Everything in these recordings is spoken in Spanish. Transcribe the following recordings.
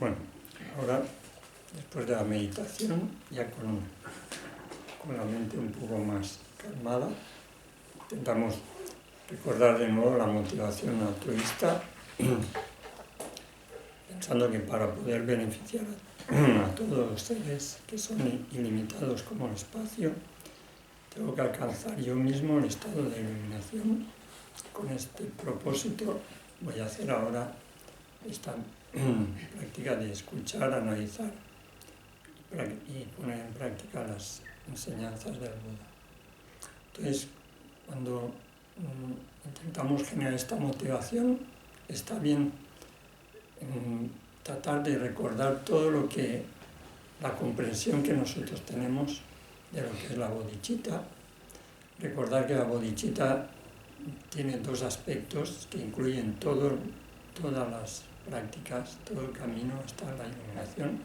Bueno, ahora, después de la meditación, ya con la mente un poco más calmada, intentamos recordar de nuevo la motivación altruista, pensando que para poder beneficiar a todos los seres que son ilimitados como el espacio, tengo que alcanzar yo mismo el estado de iluminación. Con este propósito voy a hacer ahora esta práctica de escuchar, analizar y poner en práctica las enseñanzas del Buda. Entonces, cuando intentamos generar esta motivación, está bien tratar de recordar todo lo que, la comprensión que nosotros tenemos de lo que es la bodhicitta. Recordar que la bodhicitta tiene dos aspectos que incluyen todas las prácticas, todo el camino hasta la iluminación.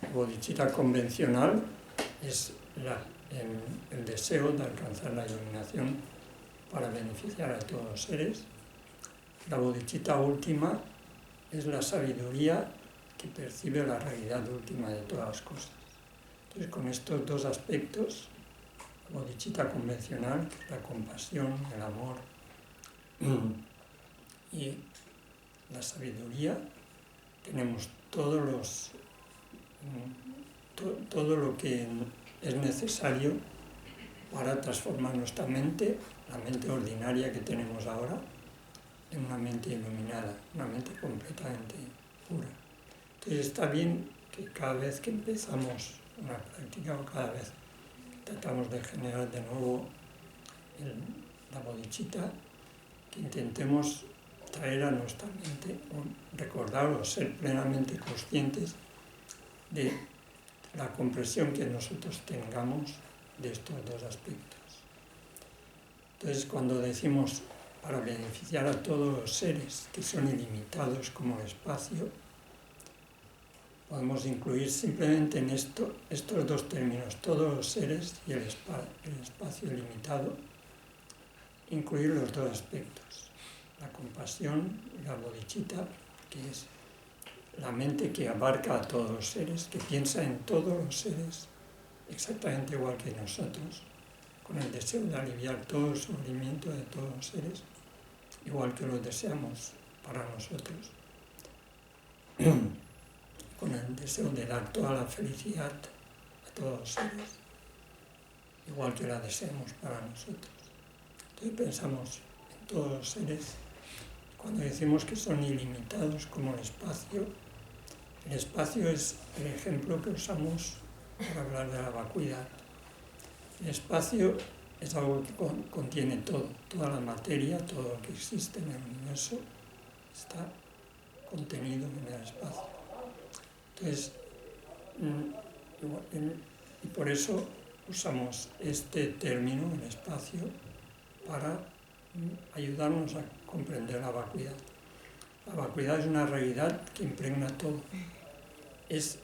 La bodhicitta convencional es el deseo de alcanzar la iluminación para beneficiar a todos los seres. La bodhicitta última es la sabiduría que percibe la realidad última de todas las cosas. Entonces, con estos dos aspectos, la bodhicitta convencional, que es la compasión, el amor y la sabiduría, tenemos todo lo que es necesario para transformar nuestra mente, la mente ordinaria que tenemos ahora, en una mente iluminada, una mente completamente pura. Entonces está bien que cada vez que empezamos una práctica o cada vez que tratamos de generar de nuevo la bodhicitta, que intentemos traer a nuestra mente, o recordar o ser plenamente conscientes de la comprensión que nosotros tengamos de estos dos aspectos. Entonces, cuando decimos para beneficiar a todos los seres que son ilimitados como el espacio, podemos incluir simplemente en estos dos términos, todos los seres y el espacio ilimitado, incluir los dos aspectos, la compasión y la bodhicitta, que es la mente que abarca a todos los seres, que piensa en todos los seres exactamente igual que nosotros, con el deseo de aliviar todo el sufrimiento de todos los seres, igual que lo deseamos para nosotros, con el deseo de dar toda la felicidad a todos los seres, igual que la deseamos para nosotros. Entonces pensamos en todos los seres. Cuando decimos que son ilimitados como el espacio es el ejemplo que usamos para hablar de la vacuidad. El espacio es algo que contiene todo, toda la materia, todo lo que existe en el universo está contenido en el espacio. Entonces, y por eso usamos este término, el espacio, para ayudarnos a comprender la vacuidad. La vacuidad es una realidad que impregna todo. Es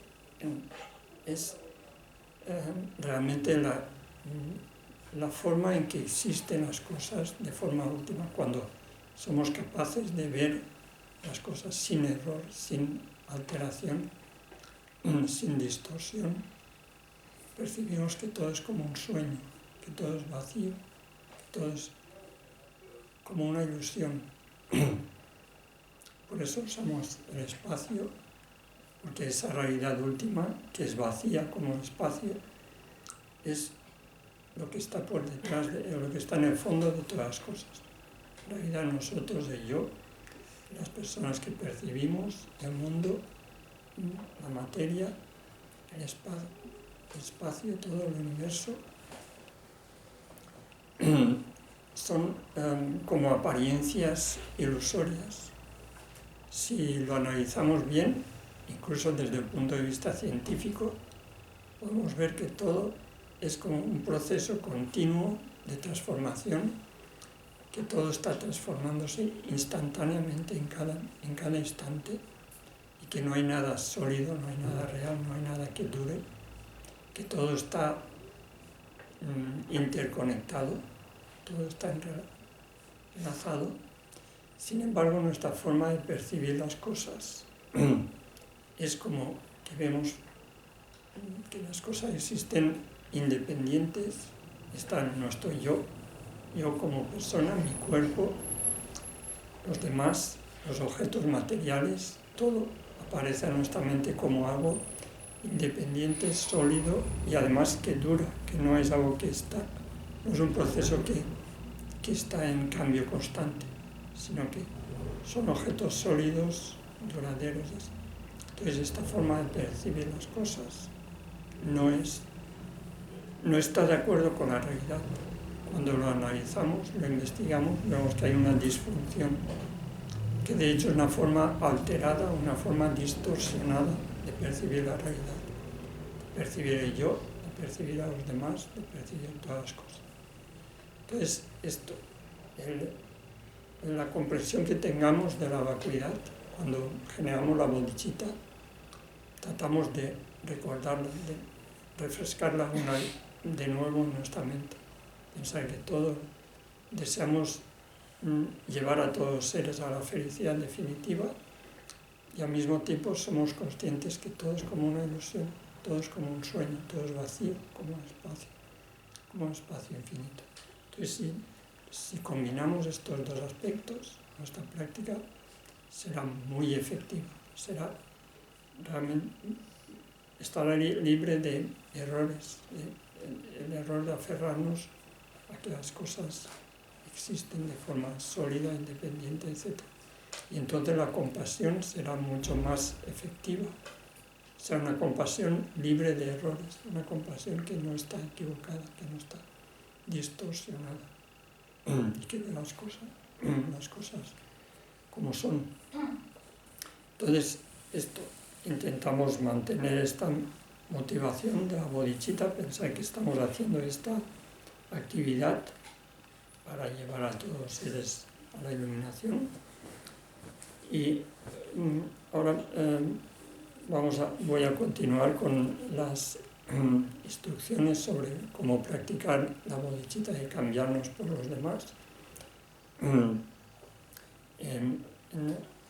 realmente la forma en que existen las cosas de forma última, cuando somos capaces de ver las cosas sin error, sin alteración, sin distorsión. Percibimos que todo es como un sueño, que todo es vacío, que todo es como una ilusión. Por eso usamos el espacio, porque esa realidad última, que es vacía como el espacio, es lo que está por detrás, lo que está en el fondo de todas las cosas. En realidad nosotros, el yo, las personas que percibimos el mundo, la materia, el espacio, todo el universo, son como apariencias ilusorias. Si lo analizamos bien, incluso desde el punto de vista científico, podemos ver que todo es como un proceso continuo de transformación, que todo está transformándose instantáneamente en cada instante, y que no hay nada sólido, no hay nada real, no hay nada que dure, que todo está interconectado, todo está enlazado. Sin embargo, nuestra forma de percibir las cosas es como que vemos que las cosas existen independientes, no estoy yo como persona, mi cuerpo, los demás, los objetos materiales, todo aparece en nuestra mente como algo independiente, sólido y además que dura, que no es algo que está, no es un proceso que está en cambio constante, sino que son objetos sólidos, duraderos. Entonces esta forma de percibir las cosas no está de acuerdo con la realidad. Cuando lo analizamos, lo investigamos, vemos que hay una disfunción, que de hecho es una forma alterada, una forma distorsionada de percibir la realidad, de percibir el yo, de percibir a los demás, de percibir todas las cosas. Entonces, esto, la comprensión que tengamos de la vacuidad, cuando generamos la bodhicitta, tratamos de recordarla, de refrescarla de nuevo en nuestra mente. Pensar que todos deseamos llevar a todos los seres a la felicidad definitiva y al mismo tiempo somos conscientes que todo es como una ilusión, todo es como un sueño, todo es vacío, como un espacio infinito. Entonces, si combinamos estos dos aspectos, nuestra práctica será muy efectiva, estará libre de errores, el error de aferrarnos a que las cosas existen de forma sólida, independiente, etc. Y entonces la compasión será mucho más efectiva. Será una compasión libre de errores, una compasión que no está equivocada, que no está distorsionada, y que ve las cosas como son. Entonces, intentamos mantener esta motivación de la bodhicitta, pensar que estamos haciendo esta actividad para llevar a todos los seres a la iluminación. Y ahora voy a continuar con las instrucciones sobre cómo practicar la bodhicitta y cambiarnos por los demás. En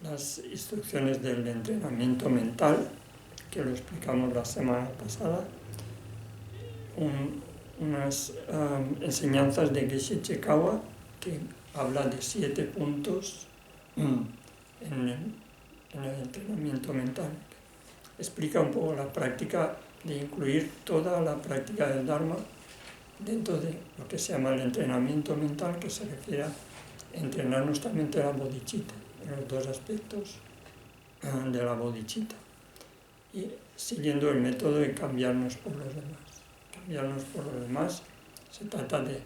las instrucciones del entrenamiento mental, que lo explicamos la semana pasada, unas enseñanzas de Geshe Chekawa que habla de 7 puntos en el entrenamiento mental. Explica un poco la práctica de incluir toda la práctica del Dharma dentro de lo que se llama el entrenamiento mental, que se refiere a entrenar nuestra mente a la bodhicitta, en los dos aspectos de la bodhicitta, y siguiendo el método de cambiarnos por los demás. Cambiarnos por los demás se trata de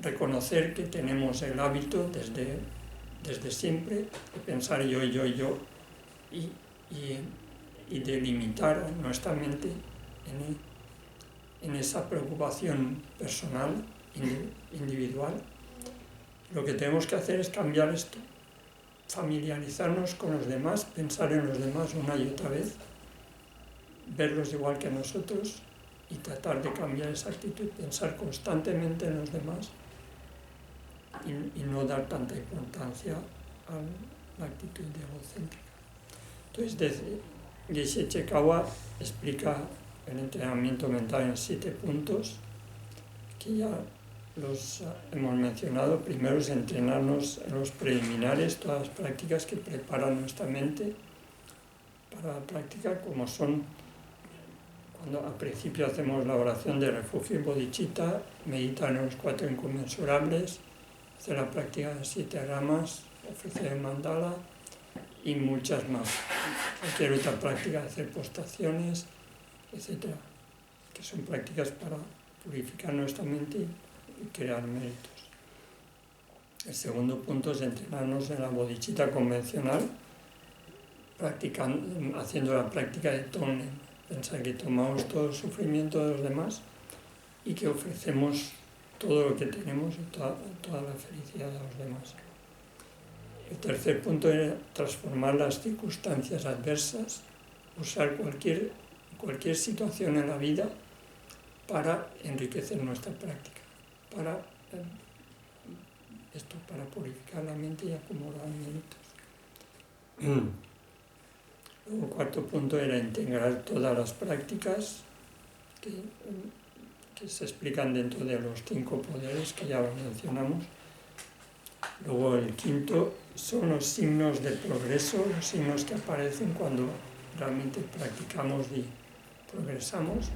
reconocer que tenemos el hábito desde siempre de pensar yo, y de limitar nuestra mente en esa preocupación personal, individual. Lo que tenemos que hacer es cambiar esto, familiarizarnos con los demás, pensar en los demás una y otra vez, verlos igual que nosotros y tratar de cambiar esa actitud, pensar constantemente en los demás y no dar tanta importancia a la actitud egocéntrica. Entonces, Geshe Chekawa explica el entrenamiento mental en 7 puntos, que ya los hemos mencionado. Primero es entrenarnos en los preliminares, todas las prácticas que preparan nuestra mente para la práctica, como son cuando al principio hacemos la oración de refugio y bodhicitta, meditar en los 4 inconmensurables, hacer la práctica de 7 ramas, ofrecer el mandala y muchas más. Cualquier otra práctica, hacer postraciones, etc., que son prácticas para purificar nuestra mente y crear méritos. El segundo punto es entrenarnos en la bodhicitta convencional, haciendo la práctica de tonen, pensar que tomamos todo el sufrimiento de los demás y que ofrecemos todo lo que tenemos y toda la felicidad a los demás. El tercer punto es transformar las circunstancias adversas, usar cualquier situación en la vida para enriquecer nuestra práctica, para purificar la mente y acumular méritos. Luego el cuarto punto era integrar todas las prácticas que se explican dentro de los 5 poderes que ya mencionamos. Luego el quinto son los signos de progreso, los signos que aparecen cuando realmente practicamos y progresamos,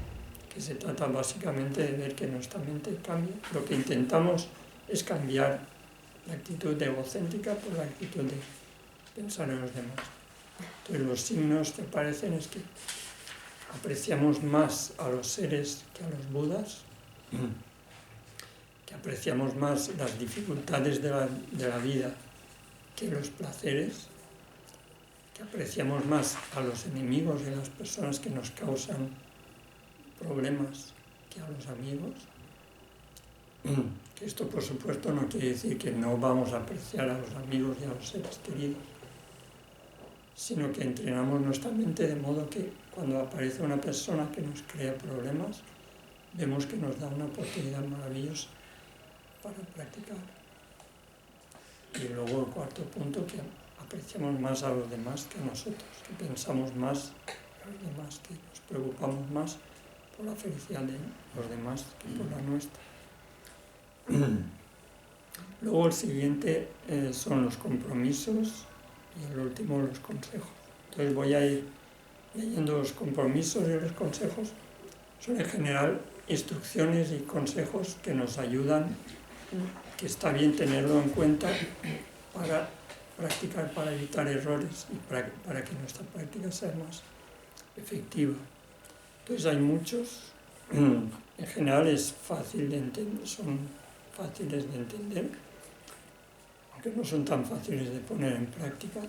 que se trata básicamente de ver que nuestra mente cambia. Lo que intentamos es cambiar la actitud egocéntrica por la actitud de pensar en los demás. Entonces los signos que aparecen es que apreciamos más a los seres que a los budas, que apreciamos más las dificultades de la vida que los placeres, que apreciamos más a los enemigos y a las personas que nos causan problemas que a los amigos. Que esto, por supuesto, no quiere decir que no vamos a apreciar a los amigos y a los seres queridos, sino que entrenamos nuestra mente de modo que cuando aparece una persona que nos crea problemas, vemos que nos da una oportunidad maravillosa para practicar. Y luego el cuarto punto, que apreciamos más a los demás que a nosotros, que pensamos más a los demás, que nos preocupamos más por la felicidad de los demás que por la nuestra. Luego el siguiente son los compromisos y el último los consejos. Entonces voy a ir leyendo los compromisos y los consejos. Son en general instrucciones y consejos que nos ayudan, que está bien tenerlo en cuenta para practicar, para evitar errores y para que nuestra práctica sea más efectiva. Entonces hay muchos, en general es fácil de entender, son fáciles de entender, aunque no son tan fáciles de poner en práctica.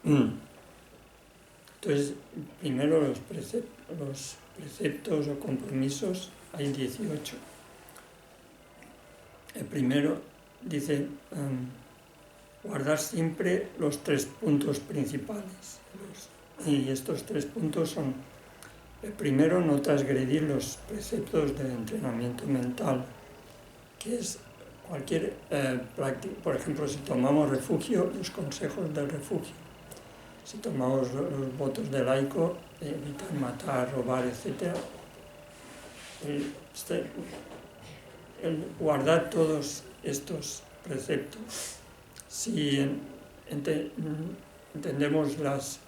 Entonces, primero los preceptos o compromisos, hay 18. El primero dice guardar siempre los 3 puntos principales. Y estos 3 puntos son: el primero, no transgredir los preceptos del entrenamiento mental, que es cualquier práctica. Por ejemplo, si tomamos refugio, los consejos del refugio. Si tomamos los votos de laico, evitar matar, robar, etc. El guardar todos estos preceptos. Si entendemos las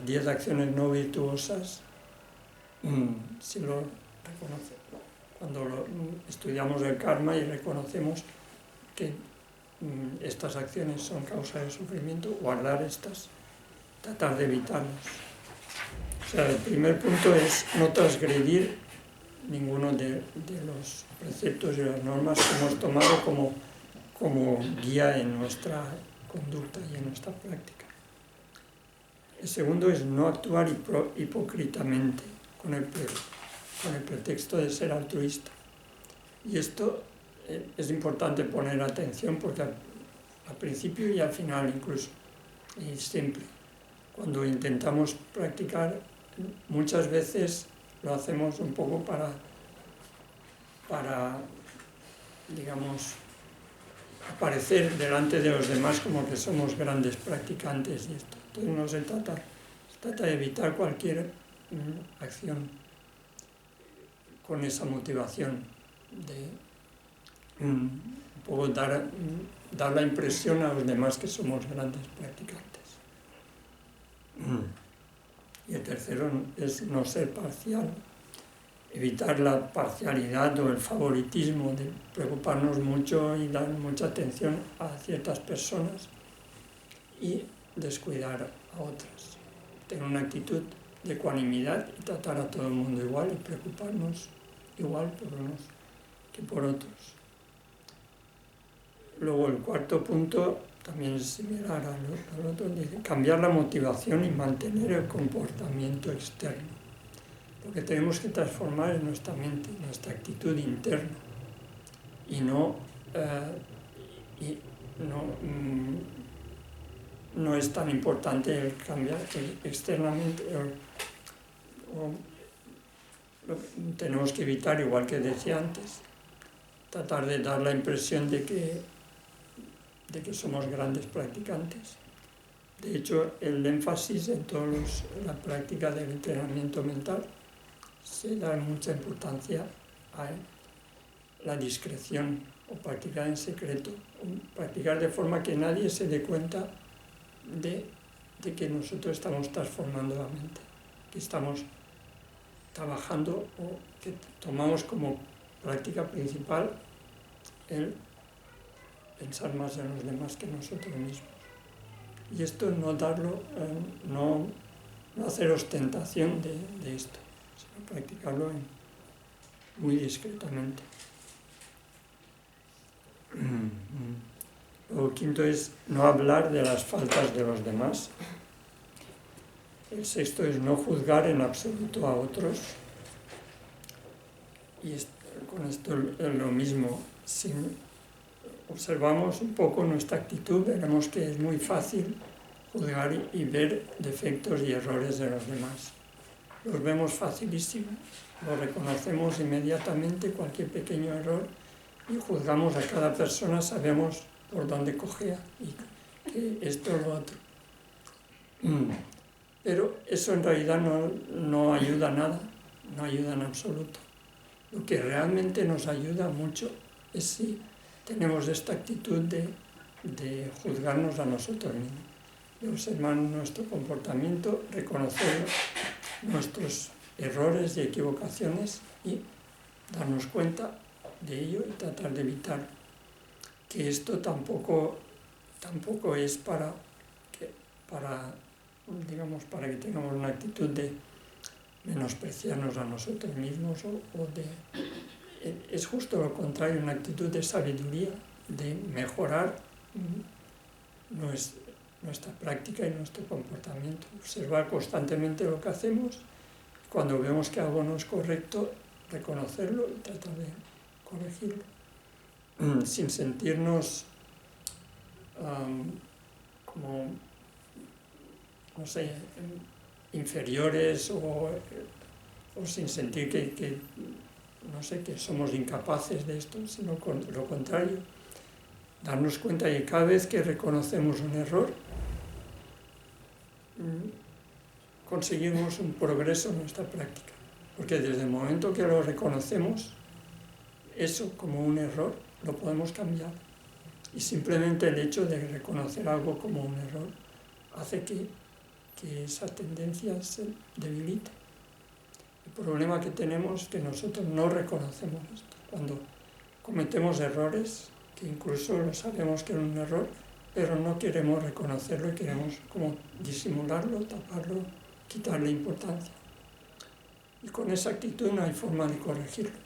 10 acciones no virtuosas, si lo reconocemos, cuando estudiamos el karma y reconocemos que estas acciones son causa de sufrimiento, guardar estas, tratar de evitarlas. O sea, el primer punto es no transgredir ninguno de los preceptos y las normas que hemos tomado como guía en nuestra conducta y en nuestra práctica. El segundo es no actuar hipócritamente con el pretexto de ser altruista. Y esto es importante poner atención porque al principio y al final incluso, y siempre, cuando intentamos practicar, muchas veces lo hacemos un poco para digamos, aparecer delante de los demás como que somos grandes practicantes y esto. Entonces no se trata de evitar cualquier acción con esa motivación de un poco dar la impresión a los demás que somos grandes practicantes. Y el tercero es no ser parcial, evitar la parcialidad o el favoritismo de preocuparnos mucho y dar mucha atención a ciertas personas y descuidar a otras. Tener una actitud de ecuanimidad y tratar a todo el mundo igual y preocuparnos igual por unos que por otros. Luego el cuarto punto también es similar al otro, dice cambiar la motivación y mantener el comportamiento externo. Lo que tenemos que transformar es nuestra mente, nuestra actitud interna y no es tan importante el cambiar externamente. Tenemos que evitar, igual que decía antes, tratar de dar la impresión de que somos grandes practicantes De hecho, el énfasis en la práctica del entrenamiento mental se da mucha importancia a la discreción o practicar en secreto, practicar de forma que nadie se dé cuenta de que nosotros estamos transformando la mente, que estamos trabajando o que tomamos como práctica principal el pensar más en los demás que en nosotros mismos. Y esto no darlo, no hacer ostentación de esto, sino practicarlo muy discretamente. Lo quinto es no hablar de las faltas de los demás. El sexto es no juzgar en absoluto a otros. Y con esto es lo mismo. Si observamos un poco nuestra actitud, veremos que es muy fácil juzgar y ver defectos y errores de los demás. Los vemos facilísimo, los reconocemos inmediatamente, cualquier pequeño error, y juzgamos a cada persona, sabemos por dónde cojea y que esto o lo otro. Pero eso en realidad no ayuda a nada, no ayuda en absoluto. Lo que realmente nos ayuda mucho es si tenemos esta actitud de juzgarnos a nosotros mismos, de observar nuestro comportamiento, reconocer nuestros errores y equivocaciones y darnos cuenta de ello y tratar de evitar que esto tampoco es para que tengamos una actitud de menospreciarnos a nosotros mismos es justo lo contrario, una actitud de sabiduría, de mejorar nuestra práctica y nuestro comportamiento, observar constantemente lo que hacemos, cuando vemos que algo no es correcto, reconocerlo y tratar de corregirlo, sin sentirnos como, no sé, inferiores o sin sentir que somos incapaces de esto, sino con lo contrario, darnos cuenta de que cada vez que reconocemos un error, conseguimos un progreso en nuestra práctica, porque desde el momento que lo reconocemos, eso como un error lo podemos cambiar, y simplemente el hecho de reconocer algo como un error hace que esa tendencia se debilite. El problema que tenemos es que nosotros no reconocemos esto. Cuando cometemos errores, que incluso lo sabemos que es un error, pero no queremos reconocerlo y queremos como disimularlo, taparlo, quitarle importancia. Y con esa actitud no hay forma de corregirlo.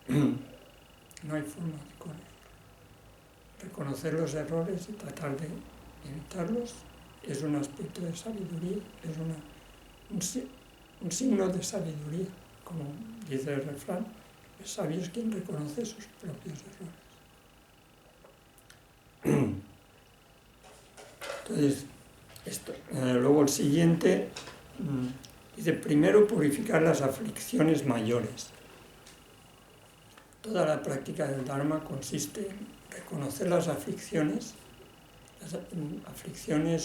No hay forma de corregirlo. Reconocer los errores y tratar de evitarlos es un aspecto de sabiduría, es un signo de sabiduría, como dice el refrán, el sabio es quien reconoce sus propios errores. Entonces, luego el siguiente dice, primero purificar las aflicciones mayores. Toda la práctica del Dharma consiste en reconocer las aflicciones,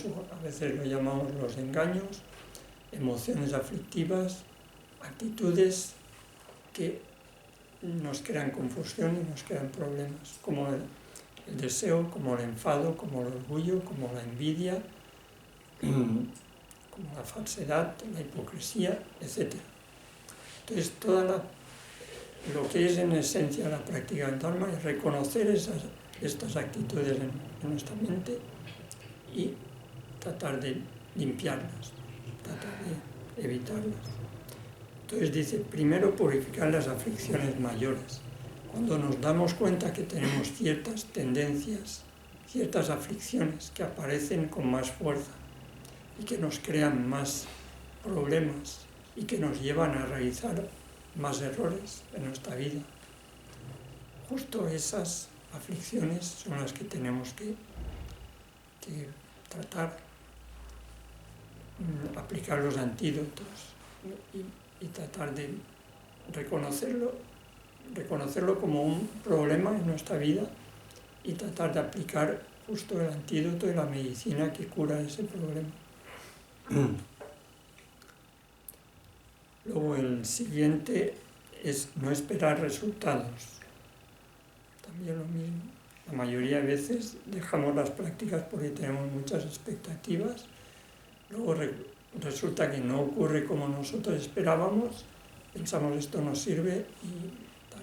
o a veces lo llamamos los engaños, emociones aflictivas, actitudes que nos crean confusión y nos crean problemas, como el deseo, como el enfado, como el orgullo, como la envidia, como la falsedad, la hipocresía, etc. Entonces, lo que es en esencia la práctica del Dharma es reconocer estas actitudes en nuestra mente y tratar de limpiarlas, tratar de evitarlas. Entonces dice, primero purificar las aflicciones mayores. Cuando nos damos cuenta que tenemos ciertas tendencias, ciertas aflicciones que aparecen con más fuerza y que nos crean más problemas y que nos llevan a realizar más errores en nuestra vida, justo esas aflicciones son las que tenemos que tratar, aplicar los antídotos y tratar de reconocerlo como un problema en nuestra vida y tratar de aplicar justo el antídoto y la medicina que cura ese problema. Luego el siguiente es no esperar resultados. También lo mismo. La mayoría de veces dejamos las prácticas porque tenemos muchas expectativas. Luego resulta que no ocurre como nosotros esperábamos. Pensamos esto no sirve y tal.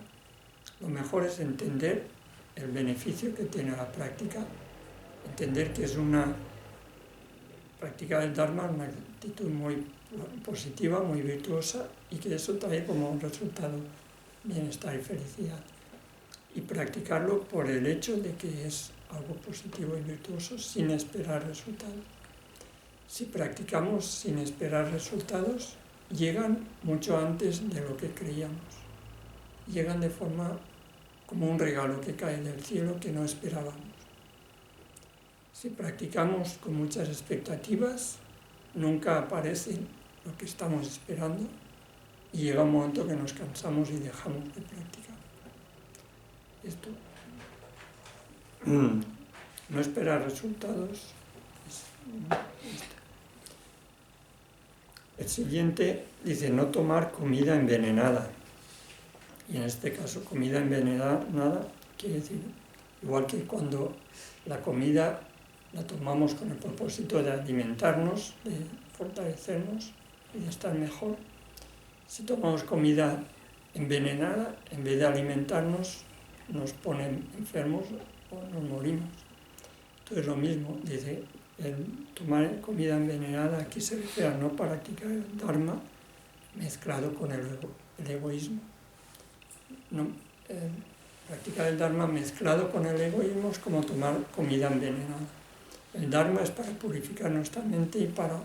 Lo mejor es entender el beneficio que tiene la práctica. Entender que es una práctica del Dharma, una actitud muy positiva, muy virtuosa y que eso trae como un resultado bienestar y felicidad. Y practicarlo por el hecho de que es algo positivo y virtuoso sin esperar resultados. Si practicamos sin esperar resultados, llegan mucho antes de lo que creíamos. Llegan de forma como un regalo que cae del cielo que no esperábamos. Si practicamos con muchas expectativas, nunca aparece lo que estamos esperando y llega un momento que nos cansamos y dejamos de practicar. Esto, no esperar resultados. El siguiente dice no tomar comida envenenada. Y en este caso comida envenenada quiere decir, igual que cuando la comida la tomamos con el propósito de alimentarnos, de fortalecernos y de estar mejor. Si tomamos comida envenenada, en vez de alimentarnos, nos pone enfermos o nos morimos. Entonces lo mismo, dice, el tomar comida envenenada aquí se refiere a no practicar el Dharma mezclado con el egoísmo. No, practicar el Dharma mezclado con el egoísmo es como tomar comida envenenada. El Dharma es para purificar nuestra mente y para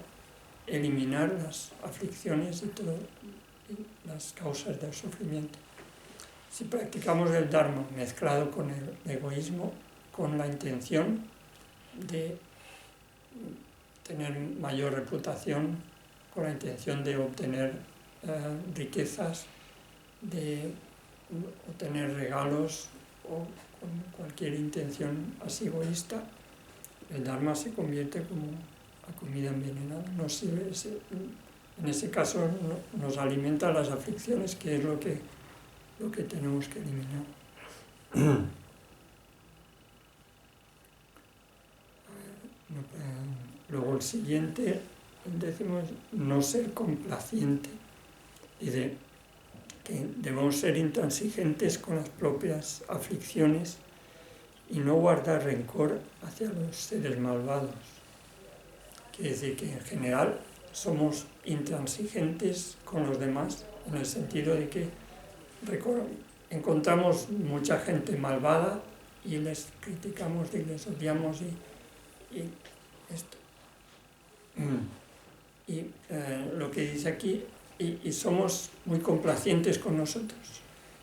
eliminar las aflicciones y las causas del sufrimiento. Si practicamos el Dharma mezclado con el egoísmo, con la intención de tener mayor reputación, con la intención de obtener riquezas, de obtener regalos o con cualquier intención así egoísta, el Dharma se convierte como a comida envenenada. No sirve, en ese caso nos alimenta las aflicciones, que es lo que tenemos que eliminar. Luego el siguiente, decimos, no ser complaciente. Dice que debemos ser intransigentes con las propias aflicciones y no guardar rencor hacia los seres malvados. Quiere decir que en general somos intransigentes con los demás, en el sentido de que encontramos mucha gente malvada y les criticamos y les odiamos y esto. Y lo que dice aquí, y somos muy complacientes con nosotros.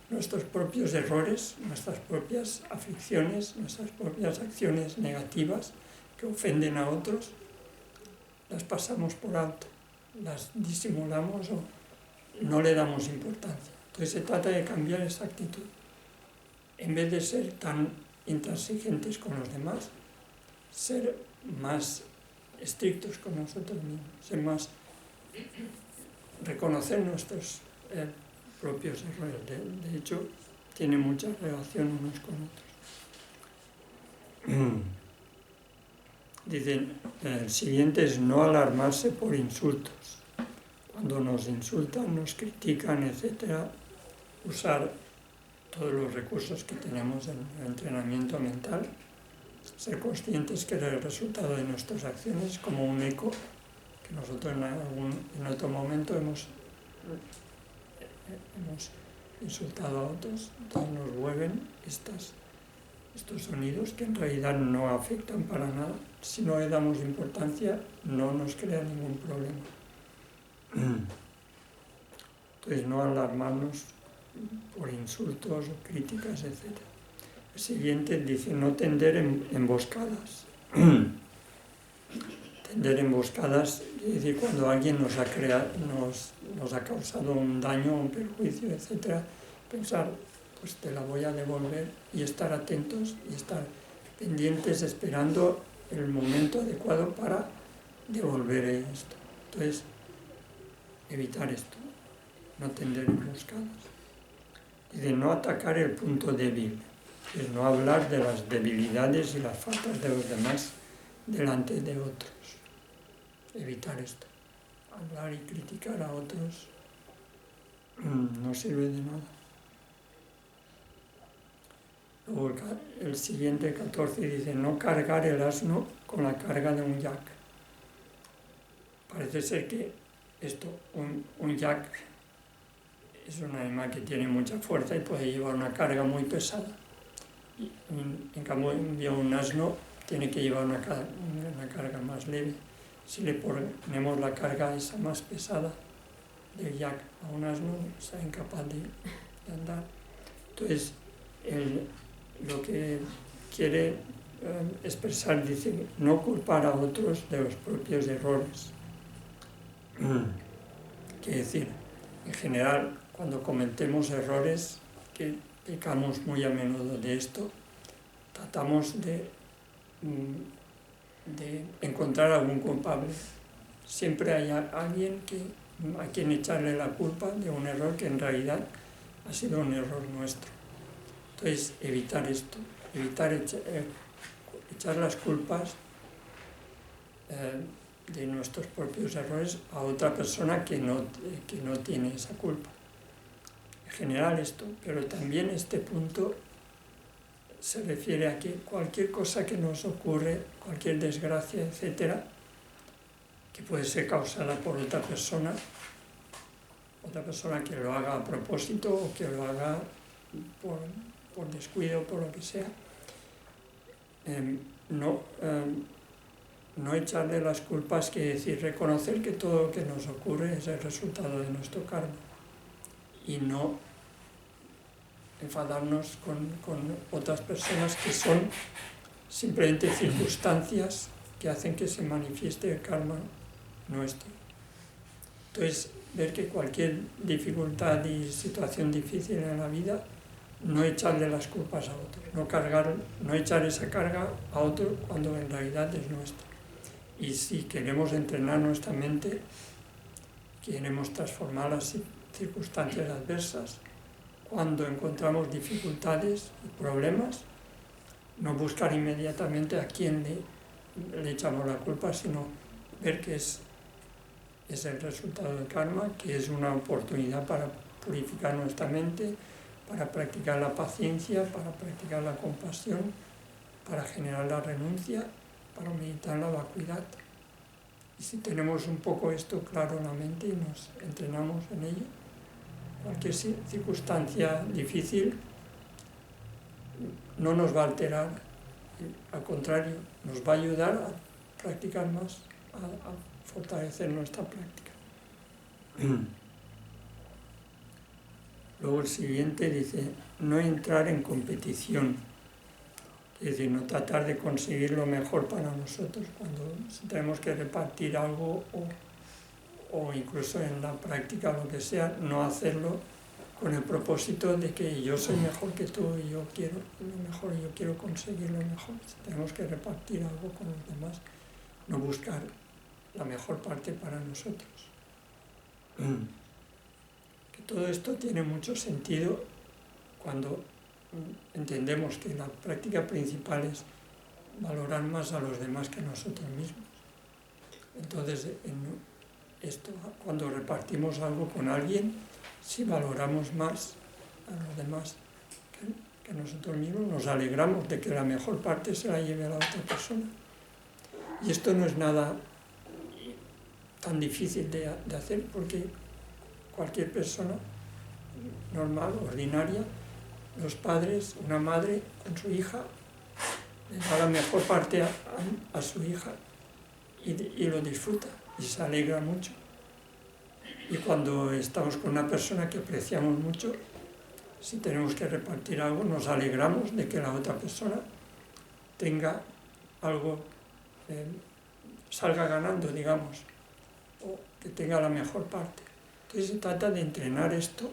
Nuestros propios errores, nuestras propias aflicciones, nuestras propias acciones negativas que ofenden a otros, las pasamos por alto, las disimulamos o no le damos importancia. Entonces se trata de cambiar esa actitud. En vez de ser tan intransigentes con los demás, ser más estrictos con nosotros mismos, ser más, reconocer nuestros propios errores. De hecho, tienen mucha relación unos con otros. Dicen, el siguiente es no alarmarse por insultos. Cuando nos insultan, nos critican, etc., usar todos los recursos que tenemos en el entrenamiento mental, ser conscientes que el resultado de nuestras acciones es como un eco, que nosotros en otro momento hemos insultado a otros, entonces nos vuelven estos sonidos que en realidad no afectan para nada. Si no le damos importancia, no nos crea ningún problema. Entonces no alarmarnos por insultos o críticas, etc. El siguiente dice no tender emboscadas. Tender emboscadas es decir, cuando alguien nos ha causado un daño, un perjuicio, etc., pensar, pues te la voy a devolver y estar atentos y estar pendientes esperando el momento adecuado para devolver esto. Entonces, evitar esto, no tender emboscadas. Dice, no atacar el punto débil, es no hablar de las debilidades y las faltas de los demás delante de otros. Evitar esto. Hablar y criticar a otros no sirve de nada. Luego el siguiente, 14, dice, no cargar el asno con la carga de un yak. Parece ser que un yak es un animal que tiene mucha fuerza y puede llevar una carga muy pesada. Y en cambio, un asno tiene que llevar una carga más leve. Si le ponemos la carga esa más pesada del yak a un asno, está incapaz de andar. Entonces, lo que quiere expresar, dice, no culpar a otros de los propios errores. Quiere decir, en general, cuando cometemos errores, que pecamos muy a menudo de esto, tratamos de encontrar algún culpable. Siempre hay alguien a quien echarle la culpa de un error que en realidad ha sido un error nuestro. Entonces, evitar esto, evitar echar las culpas de nuestros propios errores a otra persona que no tiene esa culpa. En general esto, pero también este punto se refiere a que cualquier cosa que nos ocurre, cualquier desgracia, etcétera, que puede ser causada por otra persona que lo haga a propósito o que lo haga por descuido, por lo que sea, no echarle las culpas, quiere decir reconocer que todo lo que nos ocurre es el resultado de nuestro karma y no enfadarnos con otras personas que son simplemente circunstancias que hacen que se manifieste el karma nuestro. Entonces, ver que cualquier dificultad y situación difícil en la vida, no echarle las culpas a otros, no echar esa carga a otro cuando en realidad es nuestra. Y si queremos entrenar nuestra mente, queremos transformar las circunstancias adversas, cuando encontramos dificultades y problemas, no buscar inmediatamente a quién le echamos la culpa, sino ver que es el resultado del karma, que es una oportunidad para purificar nuestra mente, para practicar la paciencia, para practicar la compasión, para generar la renuncia, para meditar la vacuidad. Y si tenemos un poco esto claro en la mente y nos entrenamos en ello, cualquier circunstancia difícil no nos va a alterar, al contrario, nos va a ayudar a practicar más, a fortalecer nuestra práctica. Luego el siguiente dice, no entrar en competición, es decir, no tratar de conseguir lo mejor para nosotros cuando tenemos que repartir algo o incluso en la práctica, lo que sea, no hacerlo con el propósito de que yo soy mejor que tú y yo quiero lo mejor, yo quiero conseguir lo mejor. Si tenemos que repartir algo con los demás, no buscar la mejor parte para nosotros. Que todo esto tiene mucho sentido cuando entendemos que la práctica principal es valorar más a los demás que a nosotros mismos. Entonces, cuando repartimos algo con alguien, si valoramos más a los demás que a nosotros mismos, nos alegramos de que la mejor parte se la lleve a la otra persona. Y esto no es nada tan difícil de hacer, porque cualquier persona normal, ordinaria, los padres, una madre con su hija, le da la mejor parte a su hija y lo disfruta y se alegra mucho. Y cuando estamos con una persona que apreciamos mucho, si tenemos que repartir algo, nos alegramos de que la otra persona tenga algo, salga ganando, digamos, o que tenga la mejor parte. Entonces se trata de entrenar esto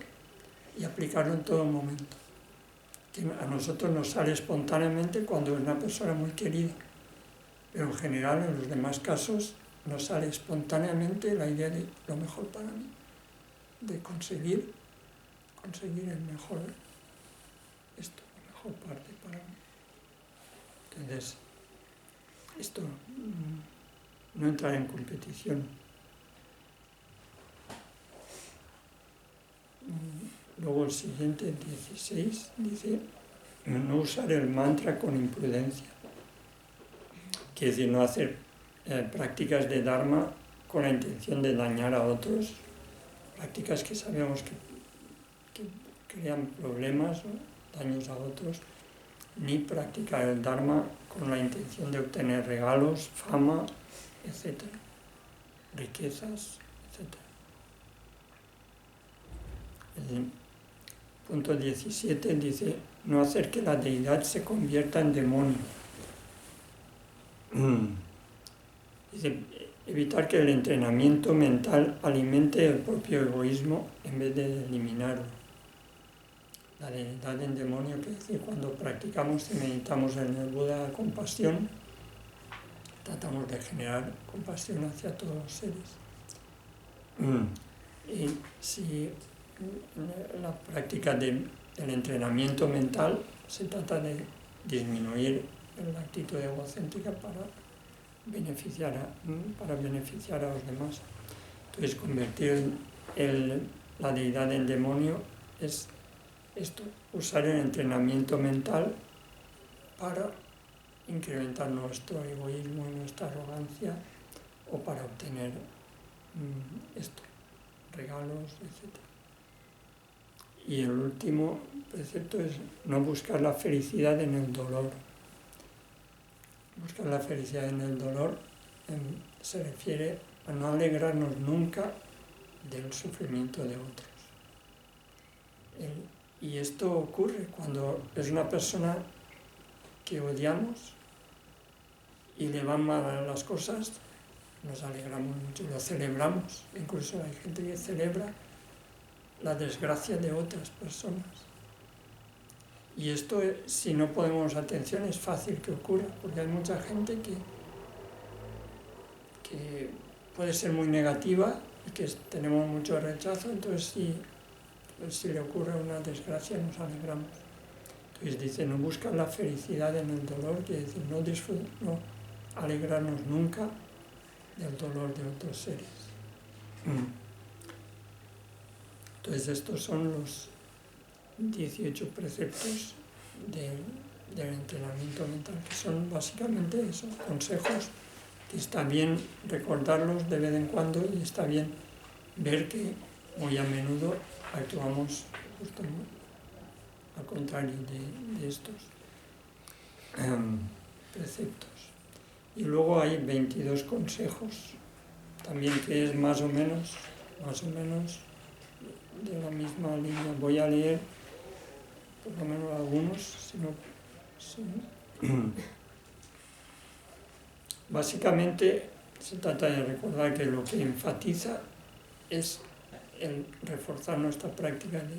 y aplicarlo en todo momento. que a nosotros nos sale espontáneamente cuando es una persona muy querida, pero en general en los demás casos nos sale espontáneamente la idea de lo mejor para mí, de conseguir el mejor, la mejor parte para mí. Entonces, esto no entrar en competición. Luego el siguiente, 16, dice no usar el mantra con imprudencia. Quiere decir, no hacer prácticas de Dharma con la intención de dañar a otros, prácticas que sabemos que crean problemas, ¿no? Daños a otros, ni practicar el Dharma con la intención de obtener regalos, fama, etc., riquezas, etc. El punto 17 dice, no hacer que la deidad se convierta en demonio. Dice, evitar que el entrenamiento mental alimente el propio egoísmo en vez de eliminarlo. La deidad en demonio, que decir, cuando practicamos y meditamos en el Buda la compasión, tratamos de generar compasión hacia todos los seres. Y si la práctica del entrenamiento mental se trata de disminuir la actitud egocéntrica para beneficiar a los demás. Entonces, convertir la deidad en demonio es esto, usar el entrenamiento mental para incrementar nuestro egoísmo y nuestra arrogancia o para obtener regalos, etc. Y el último precepto es no buscar la felicidad en el dolor. Buscar la felicidad en el dolor se refiere a no alegrarnos nunca del sufrimiento de otros. Y esto ocurre cuando es una persona que odiamos y le van mal las cosas, nos alegramos mucho, lo celebramos. Incluso hay gente que celebra la desgracia de otras personas. Y esto, si no ponemos atención, es fácil que ocurra, porque hay mucha gente que puede ser muy negativa y que tenemos mucho rechazo, entonces si le ocurre una desgracia nos alegramos. Entonces dice, no buscar la felicidad en el dolor, quiere decir no alegrarnos nunca del dolor de otros seres. Entonces estos son los 18 preceptos del entrenamiento mental, que son básicamente esos consejos que está bien recordarlos de vez en cuando y está bien ver que muy a menudo actuamos justo al contrario de estos preceptos. Y luego hay 22 consejos, también que es más o menos de la misma línea. Voy a leer por lo menos algunos, Básicamente se trata de recordar que lo que enfatiza es el reforzar nuestra práctica de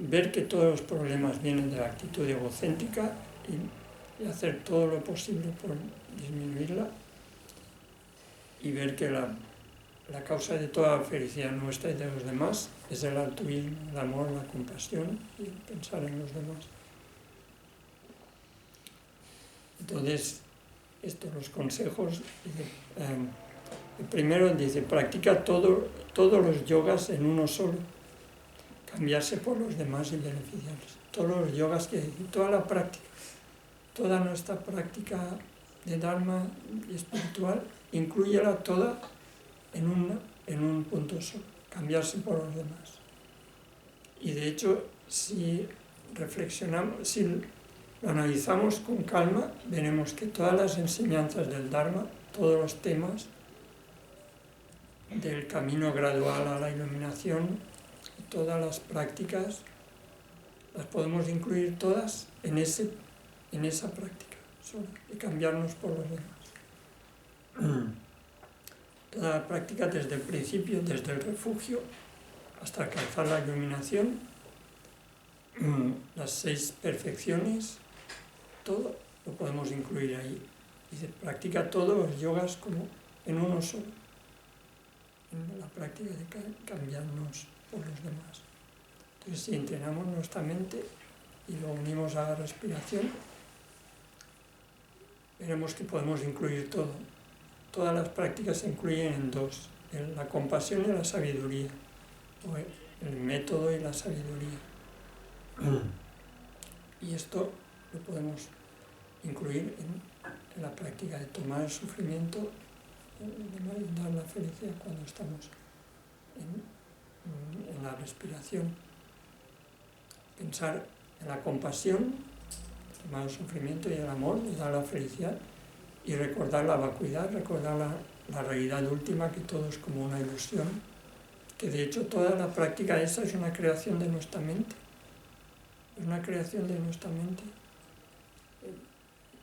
ver que todos los problemas vienen de la actitud egocéntrica y hacer todo lo posible por disminuirla, y ver que la causa de toda la felicidad nuestra y de los demás es el altruismo, el amor, la compasión y el pensar en los demás. Entonces, los consejos, el primero dice, practica todos los yogas en uno solo, cambiarse por los demás y beneficiarlos. Todos los yogas, que decir, toda la práctica, toda nuestra práctica de Dharma y espiritual, inclúyela toda en un punto solo, cambiarse por los demás. Y de hecho, si reflexionamos, si lo analizamos con calma, veremos que todas las enseñanzas del Dharma, todos los temas del camino gradual a la iluminación, todas las prácticas, las podemos incluir todas en esa práctica solo, de cambiarnos por los demás. Toda la práctica desde el principio, desde el refugio, hasta alcanzar la iluminación, las 6 perfecciones, todo lo podemos incluir ahí. Dice, practica todos los yogas como en uno solo, en la práctica de cambiarnos por los demás. Entonces, si entrenamos nuestra mente y lo unimos a la respiración, veremos que podemos incluir todo. Todas las prácticas se incluyen en 2, en la compasión y la sabiduría, o el método y la sabiduría. Y esto lo podemos incluir en la práctica de tomar el sufrimiento y dar la felicidad cuando estamos en la respiración. Pensar en la compasión, tomar el sufrimiento y el amor y dar la felicidad, y recordar la vacuidad, recordar la realidad última, que todo es como una ilusión, que de hecho toda la práctica esa es una creación de nuestra mente, es una creación de nuestra mente.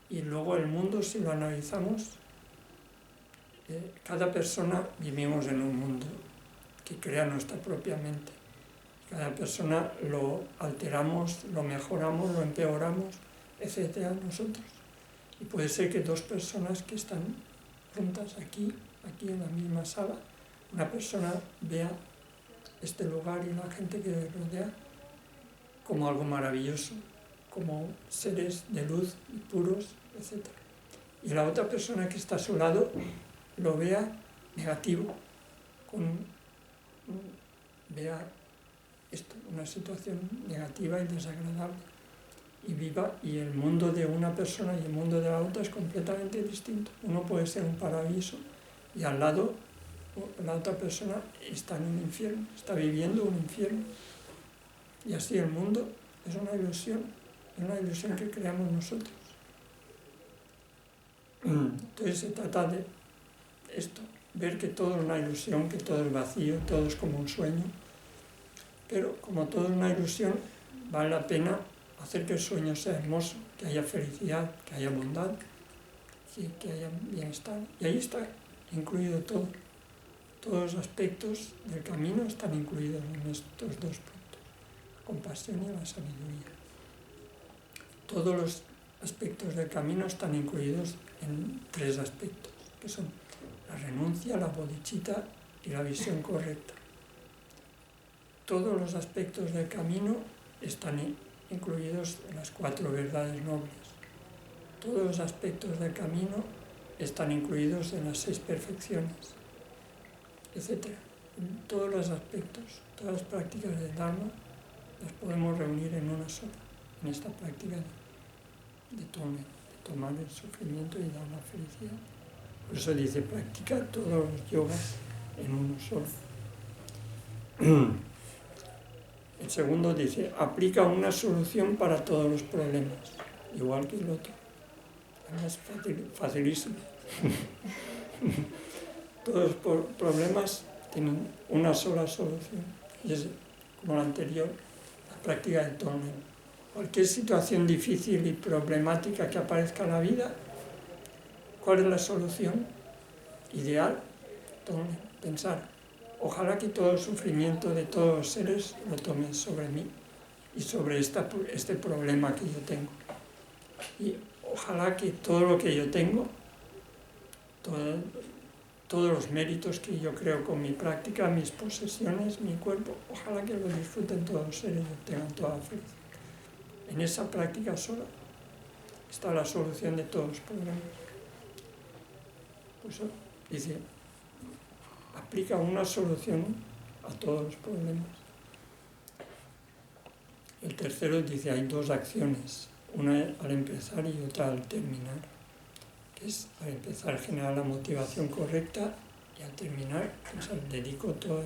Y luego el mundo, si lo analizamos, cada persona vivimos en un mundo que crea nuestra propia mente. Cada persona lo alteramos, lo mejoramos, lo empeoramos, etcétera, nosotros. Y puede ser que 2 personas que están juntas aquí en la misma sala, una persona vea este lugar y la gente que le rodea como algo maravilloso, como seres de luz y puros, etc. Y la otra persona que está a su lado lo vea negativo, vea esto, una situación negativa y desagradable, y viva, y el mundo de una persona y el mundo de la otra es completamente distinto. Uno puede ser un paraíso y al lado la otra persona está en un infierno, está viviendo un infierno. Y así el mundo es una ilusión que creamos nosotros. Entonces se trata de esto, ver que todo es una ilusión, que todo es vacío, todo es como un sueño, pero como todo es una ilusión, vale la pena hacer que el sueño sea hermoso, que haya felicidad, que haya bondad, que haya bienestar. Y ahí está incluido todo. Todos los aspectos del camino están incluidos en estos 2 puntos, la compasión y la sabiduría. Todos los aspectos del camino están incluidos en 3 aspectos, que son la renuncia, la bodhicitta y la visión correcta. Todos los aspectos del camino están incluidos en las 4 verdades nobles. Todos los aspectos del camino están incluidos en las 6 perfecciones, etc. En todos los aspectos, todas las prácticas del Dharma las podemos reunir en una sola, en esta práctica de tomar el sufrimiento y dar la felicidad. Por eso dice, practica todos los yogas en uno solo. El segundo dice, aplica una solución para todos los problemas, igual que el otro. Es facilísimo. Todos los problemas tienen una sola solución. Y es como la anterior, la práctica del Tonglen. Cualquier situación difícil y problemática que aparezca en la vida, ¿cuál es la solución ideal? Tonglen, pensar. Ojalá que todo el sufrimiento de todos los seres lo tomen sobre mí y sobre este problema que yo tengo. Y ojalá que todo lo que yo tengo, todos los méritos que yo creo con mi práctica, mis posesiones, mi cuerpo, ojalá que lo disfruten todos los seres y tengan toda la felicidad. En esa práctica sola está la solución de todos los problemas. Por eso dice, aplica una solución a todos los problemas. El tercero dice, hay 2 acciones, una al empezar y otra al terminar, que es al empezar generar la motivación correcta y al terminar pues, dedico todos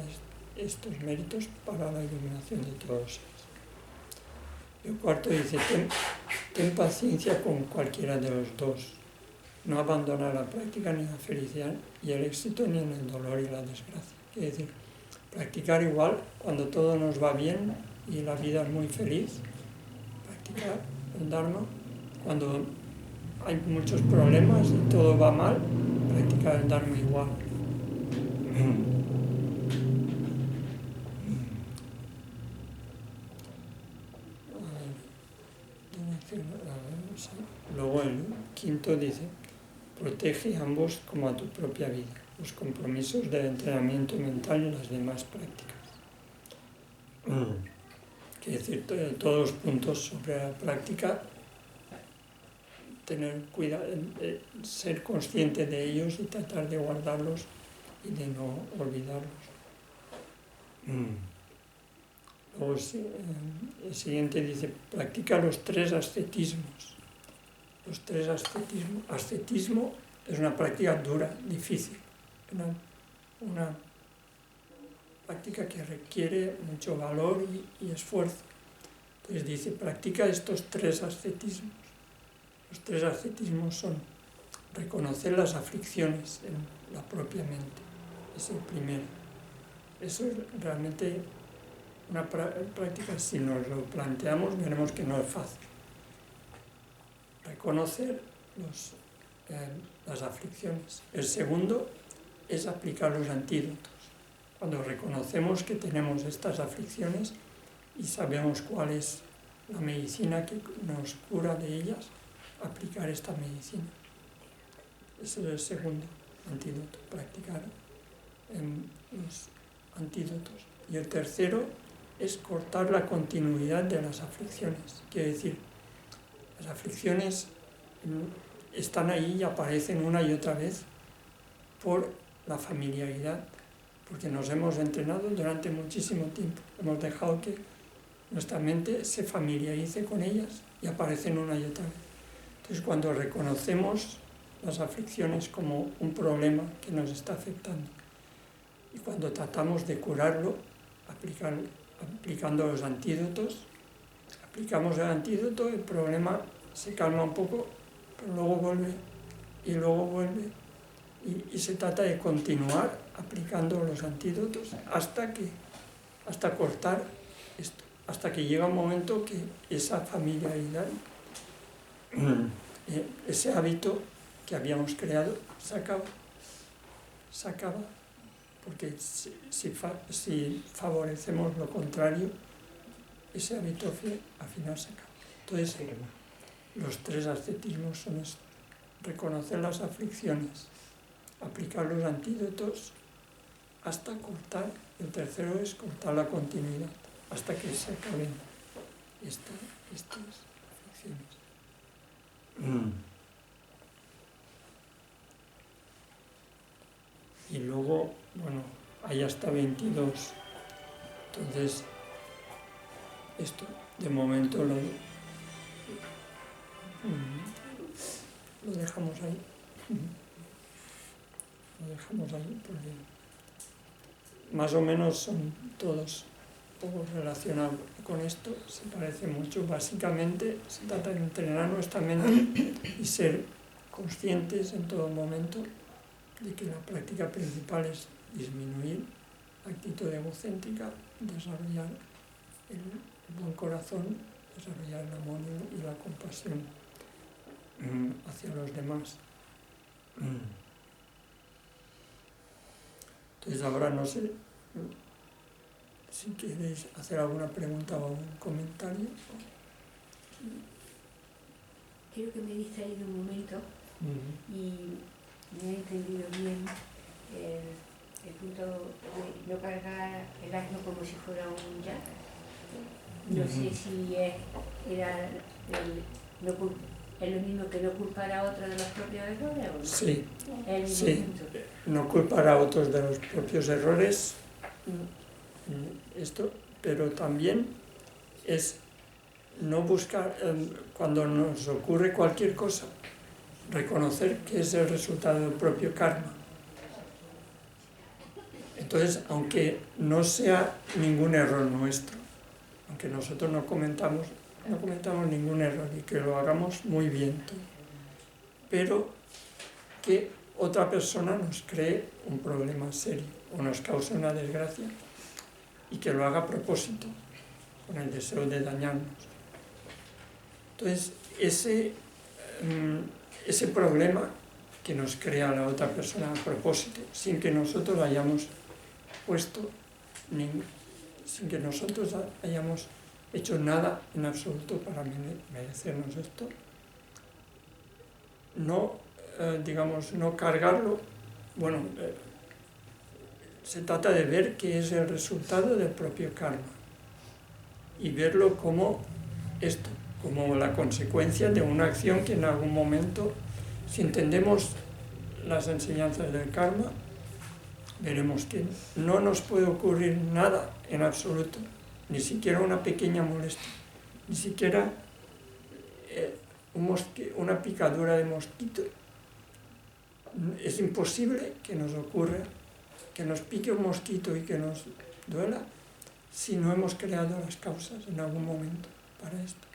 estos méritos para la iluminación de todos los seres. El cuarto dice, ten paciencia con cualquiera de los 2. No abandonar la práctica ni la felicidad y el éxito ni en el dolor y la desgracia. Es decir, practicar igual cuando todo nos va bien y la vida es muy feliz. Practicar el Dharma cuando hay muchos problemas y todo va mal. Practicar el Dharma igual. quinto dice, protege a ambos como a tu propia vida, los compromisos del entrenamiento mental y las demás prácticas. Quiere decir, todos los puntos sobre la práctica, tener cuidado, ser consciente de ellos y tratar de guardarlos y de no olvidarlos. Luego el siguiente dice, practica los 3 ascetismos. Los 3 ascetismos. Ascetismo es una práctica dura, difícil, una práctica que requiere mucho valor y esfuerzo. Entonces dice, practica estos 3 ascetismos. Los 3 ascetismos son reconocer las aflicciones en la propia mente. Es el primero. Eso es realmente una práctica, si nos lo planteamos, veremos que no es fácil. Reconocer las aflicciones. El segundo es aplicar los antídotos. Cuando reconocemos que tenemos estas aflicciones y sabemos cuál es la medicina que nos cura de ellas, aplicar esta medicina. Ese es el segundo antídoto, practicar los antídotos. Y el tercero es cortar la continuidad de las aflicciones. Quiere decir, las aflicciones están ahí y aparecen una y otra vez por la familiaridad, porque nos hemos entrenado durante muchísimo tiempo. Hemos dejado que nuestra mente se familiarice con ellas y aparecen una y otra vez. Entonces, cuando reconocemos las aflicciones como un problema que nos está afectando y cuando tratamos de curarlo, aplicando los antídotos, aplicamos el antídoto, el problema se calma un poco, pero luego vuelve y luego vuelve. Y se trata de continuar aplicando los antídotos hasta cortar esto, hasta que llega un momento que esa familiaridad, ese hábito que habíamos creado, se acaba, porque si favorecemos lo contrario, ese hábito al final se acaba. Entonces, los 3 ascetismos son esto: reconocer las aflicciones, aplicar los antídotos hasta cortar. El tercero es cortar la continuidad, hasta que se acaben estas aflicciones. Y luego, bueno, hay hasta 22. Entonces, esto de momento lo dejamos ahí. Lo dejamos ahí porque más o menos son todos un poco relacionados con esto, se parece mucho. Básicamente se trata de entrenar nuestra mente y ser conscientes en todo momento de que la práctica principal es disminuir la actitud egocéntrica, desarrollar el buen corazón, desarrollar el amor y la compasión hacia los demás. Entonces ahora no sé si queréis hacer alguna pregunta o algún comentario. Quiero que me distraiga un momento y me he entendido bien el punto de no cargar el asno como si fuera un yak. No sé si es lo mismo que no culpar a otro de los propios errores o no. Sí, sí. No culpar a otros de los propios errores, pero también es no buscar, cuando nos ocurre cualquier cosa, reconocer que es el resultado del propio karma. Entonces, aunque no sea ningún error nuestro, aunque nosotros no cometamos ningún error y que lo hagamos muy bien todo, pero que otra persona nos cree un problema serio o nos cause una desgracia y que lo haga a propósito, con el deseo de dañarnos. Entonces, ese problema que nos crea la otra persona a propósito, sin que nosotros hayamos sin que nosotros hayamos hecho nada en absoluto para merecernos esto, no, digamos, no cargarlo. Bueno, se trata de ver qué es el resultado del propio karma y verlo como esto, como la consecuencia de una acción que en algún momento, si entendemos las enseñanzas del karma, veremos que no nos puede ocurrir nada en absoluto, ni siquiera una pequeña molestia, ni siquiera una picadura de mosquito. Es imposible que nos ocurra, que nos pique un mosquito y que nos duela, si no hemos creado las causas en algún momento para esto.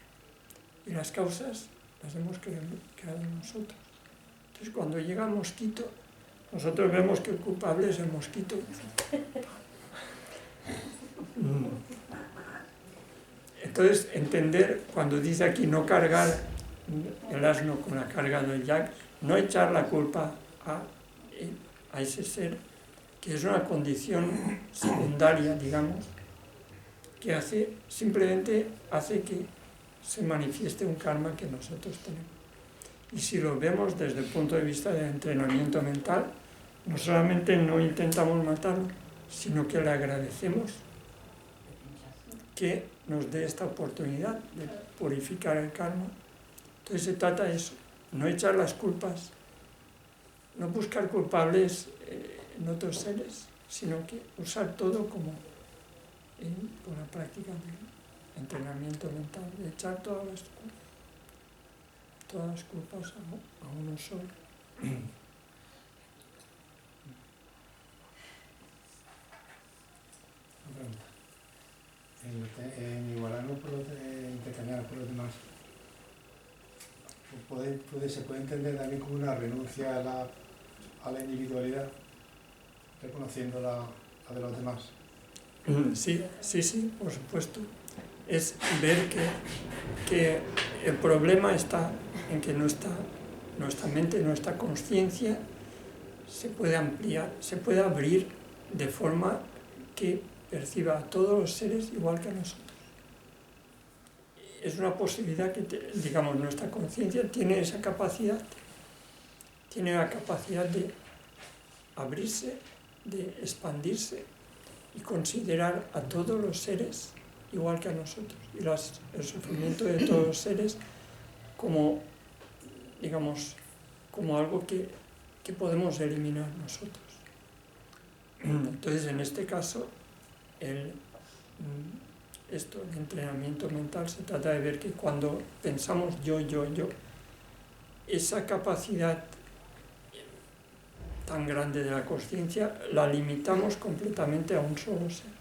Y las causas las hemos creado nosotros. Entonces, cuando llega el mosquito, nosotros vemos que el culpable es el mosquito. Entonces, entender, cuando dice aquí no cargar el asno con la carga del yak, no echar la culpa a ese ser, que es una condición secundaria, digamos, que simplemente hace que se manifieste un karma que nosotros tenemos. Y si lo vemos desde el punto de vista del entrenamiento mental, no solamente no intentamos matarlo, sino que le agradecemos que nos dé esta oportunidad de purificar el karma. Entonces se trata de eso, no echar las culpas, no buscar culpables en otros seres, sino que usar todo como por la práctica de entrenamiento mental, de echar todas las culpas a uno solo. En igualarlo intercambiarlo por los demás, se puede entender también como una renuncia a la individualidad, reconociendo la de los demás. Sí, por supuesto. Es ver que el problema está en que nuestra mente, nuestra conciencia se puede ampliar, se puede abrir de forma que perciba a todos los seres igual que a nosotros. Es una posibilidad que, digamos, nuestra conciencia tiene esa capacidad, tiene la capacidad de abrirse, de expandirse y considerar a todos los seres igual que a nosotros, y el sufrimiento de todos los seres como, digamos, como algo que podemos eliminar nosotros. Entonces, en este caso, el entrenamiento mental se trata de ver que cuando pensamos yo, esa capacidad tan grande de la conciencia la limitamos completamente a un solo ser.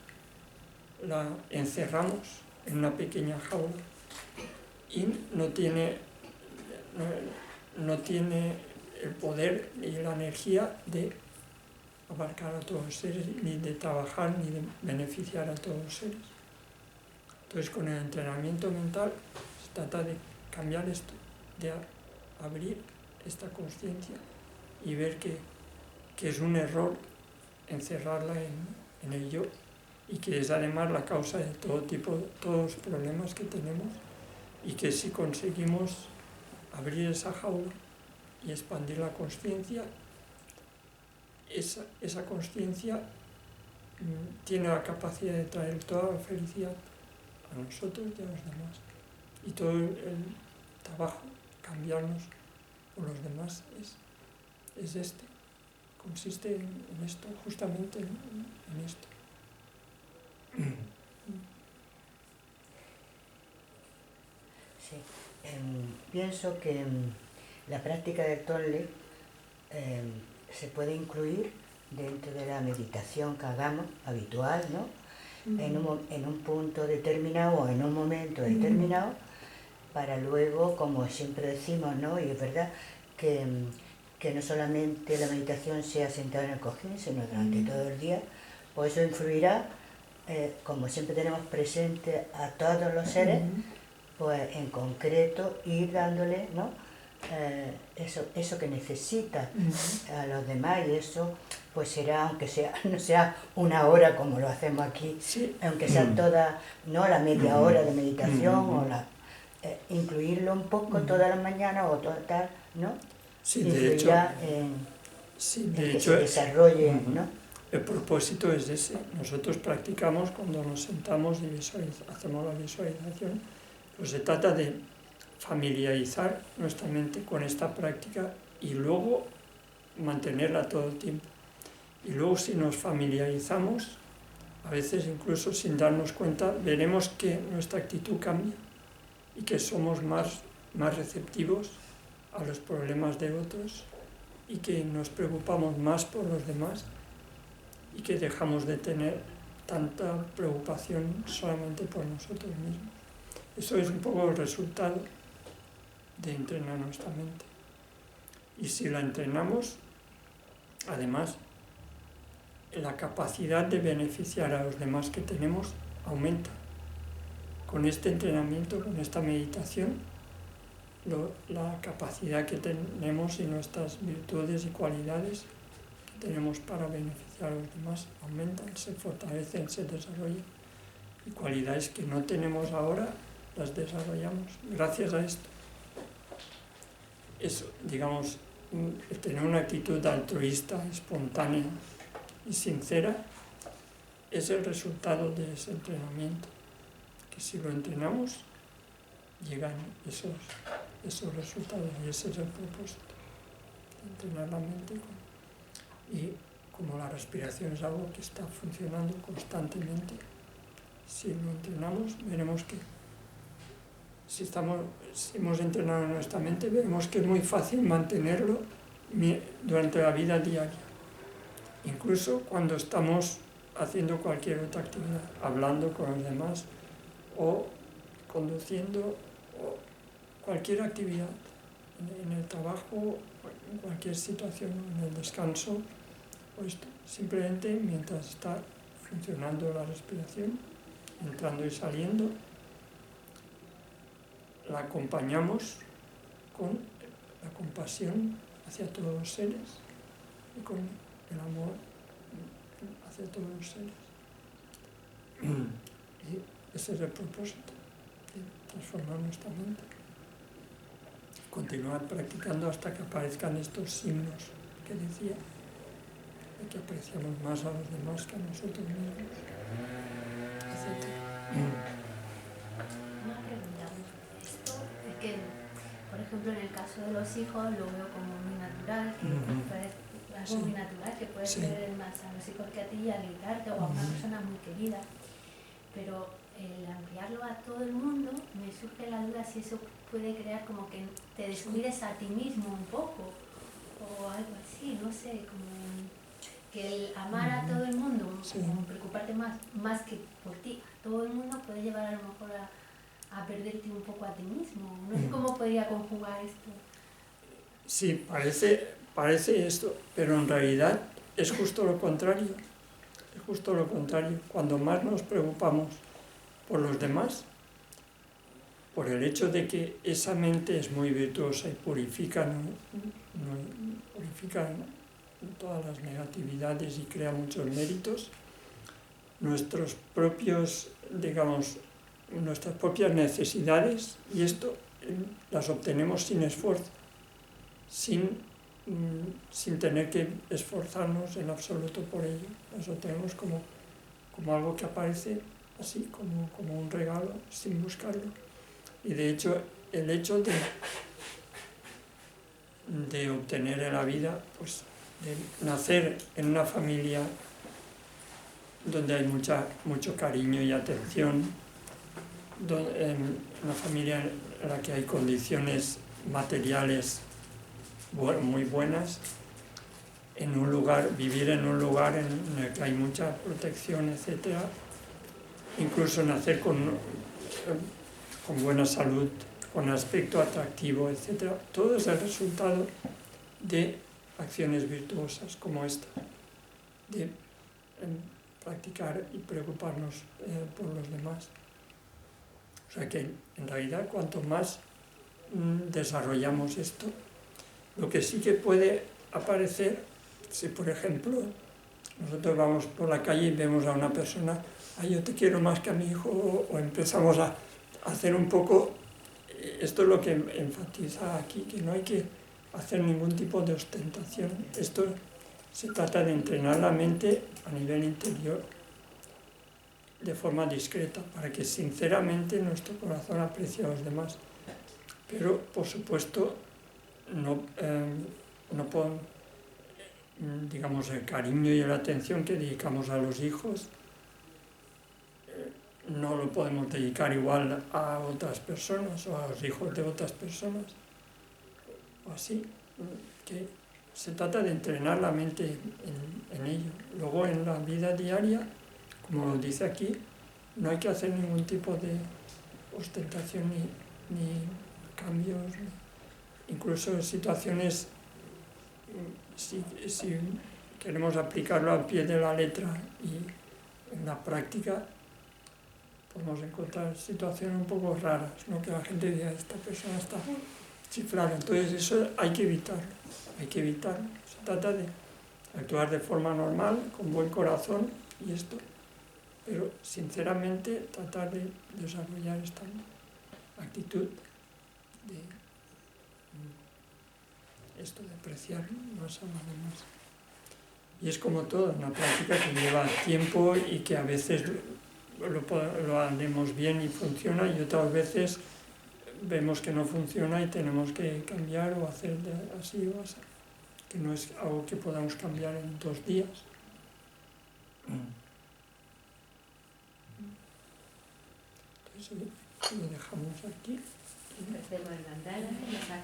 La encerramos en una pequeña jaula y no tiene el poder ni la energía de abarcar a todos los seres, ni de trabajar, ni de beneficiar a todos los seres. Entonces, con el entrenamiento mental se trata de cambiar esto, de abrir esta conciencia y ver que es un error encerrarla en el yo, y que es además la causa de todos los problemas que tenemos, y que si conseguimos abrir esa jaula y expandir la consciencia, esa consciencia tiene la capacidad de traer toda la felicidad a nosotros y a los demás. Y todo el trabajo, cambiarnos por los demás, es consiste en esto, justamente en esto. Sí, pienso que la práctica del Tonglen se puede incluir dentro de la meditación que hagamos habitual, ¿no? En un punto determinado o en un momento determinado, para luego, como siempre decimos, ¿no? Y es verdad que no solamente la meditación sea sentada en el cojín, sino durante todo el día, pues eso influirá, como siempre tenemos presente a todos los seres, pues en concreto ir dándole, ¿no? Eso que necesita a los demás, y eso pues será, aunque no sea una hora como lo hacemos aquí, Sí. aunque sea toda, no la media hora de meditación, o incluirlo un poco todas las mañanas o toda tal, ¿no? Sí, de influirá hecho, en sí, que de hecho, se desarrolle, ¿no? el propósito es ese. Nosotros practicamos cuando nos sentamos y hacemos la visualización, pues se trata de familiarizar nuestra mente con esta práctica y luego mantenerla todo el tiempo. Y luego si nos familiarizamos, a veces incluso sin darnos cuenta, veremos que nuestra actitud cambia y que somos más receptivos a los problemas de otros y que nos preocupamos más por los demás y que dejamos de tener tanta preocupación solamente por nosotros mismos. Eso es un poco el resultado de entrenar nuestra mente. Y si la entrenamos, además, la capacidad de beneficiar a los demás que tenemos aumenta. Con este entrenamiento, con esta meditación, la capacidad que tenemos y nuestras virtudes y cualidades que tenemos para beneficiar a los demás aumentan, se fortalecen, se desarrollan. Y cualidades que no tenemos ahora las desarrollamos gracias a esto. Eso, digamos, tener una actitud altruista, espontánea y sincera es el resultado de ese entrenamiento. Que si lo entrenamos, llegan esos resultados y ese es el propósito. Entrenar la mente y como la respiración es algo que está funcionando constantemente, si lo entrenamos, veremos que si hemos entrenado nuestra mente, veremos que es muy fácil mantenerlo durante la vida diaria. Incluso cuando estamos haciendo cualquier otra actividad, hablando con los demás o conduciendo o cualquier actividad, en el trabajo, en cualquier situación, en el descanso, o esto, simplemente mientras está funcionando la respiración, entrando y saliendo, la acompañamos con la compasión hacia todos los seres y con el amor hacia todos los seres. Y ese es el propósito, de transformar nuestra mente. Continuar practicando hasta que aparezcan estos signos que decía, de que apreciamos más a los demás que a nosotros mismos, etc. Una pregunta. Esto es que, por ejemplo, en el caso de los hijos lo veo como muy natural, que algo muy natural, que puede ser más a los hijos que a ti y alimentarte o a una persona muy querida. Pero el ampliarlo a todo el mundo, me surge la duda si eso puede crear como que te descuides a ti mismo un poco o algo así, no sé, como que el amar a todo el mundo, como preocuparte más que por ti, a todo el mundo puede llevar a lo mejor a perderte un poco a ti mismo. No sé cómo podría conjugar esto. Sí, parece esto, pero en realidad es justo lo contrario. Es justo lo contrario. Cuando más nos preocupamos por los demás, por el hecho de que esa mente es muy virtuosa y purifica todas las negatividades y crea muchos méritos, nuestras propias necesidades, y esto las obtenemos sin esfuerzo, sin tener que esforzarnos en absoluto por ello. Las obtenemos como algo que aparece así, como un regalo, sin buscarlo. Y de hecho, el hecho de obtener en la vida, pues de nacer en una familia donde hay mucho cariño y atención, en una familia en la que hay condiciones materiales muy buenas, vivir en un lugar en el que hay mucha protección, etc. Incluso nacer con buena salud, con aspecto atractivo, etc. Todo es el resultado de acciones virtuosas como esta, de practicar y preocuparnos por los demás. O sea que en realidad cuanto más desarrollamos esto, lo que sí que puede aparecer, si por ejemplo nosotros vamos por la calle y vemos a una persona, yo te quiero más que a mi hijo, o empezamos a hacer un poco, esto es lo que enfatiza aquí, que no hay que hacer ningún tipo de ostentación. Esto se trata de entrenar la mente a nivel interior de forma discreta, para que sinceramente nuestro corazón aprecie a los demás. Pero, por supuesto, digamos, el cariño y la atención que dedicamos a los hijos no lo podemos dedicar igual a otras personas o a los hijos de otras personas, o así, que se trata de entrenar la mente en ello. Luego, en la vida diaria, como lo dice aquí, no hay que hacer ningún tipo de ostentación ni cambios, incluso en situaciones, si queremos aplicarlo al pie de la letra y en la práctica, podemos encontrar situaciones un poco raras, ¿no? Que la gente diga, esta persona está chiflada. Entonces eso hay que evitarlo. Se trata de actuar de forma normal, con buen corazón y esto, pero sinceramente tratar de desarrollar esta actitud de apreciar más a los demás. Y es como todo, una práctica que lleva tiempo y que a veces lo haremos bien y funciona, y otras veces vemos que no funciona y tenemos que cambiar o hacer así o así, que no es algo que podamos cambiar en 2 días. Entonces lo dejamos aquí. Hacemos el mandala, la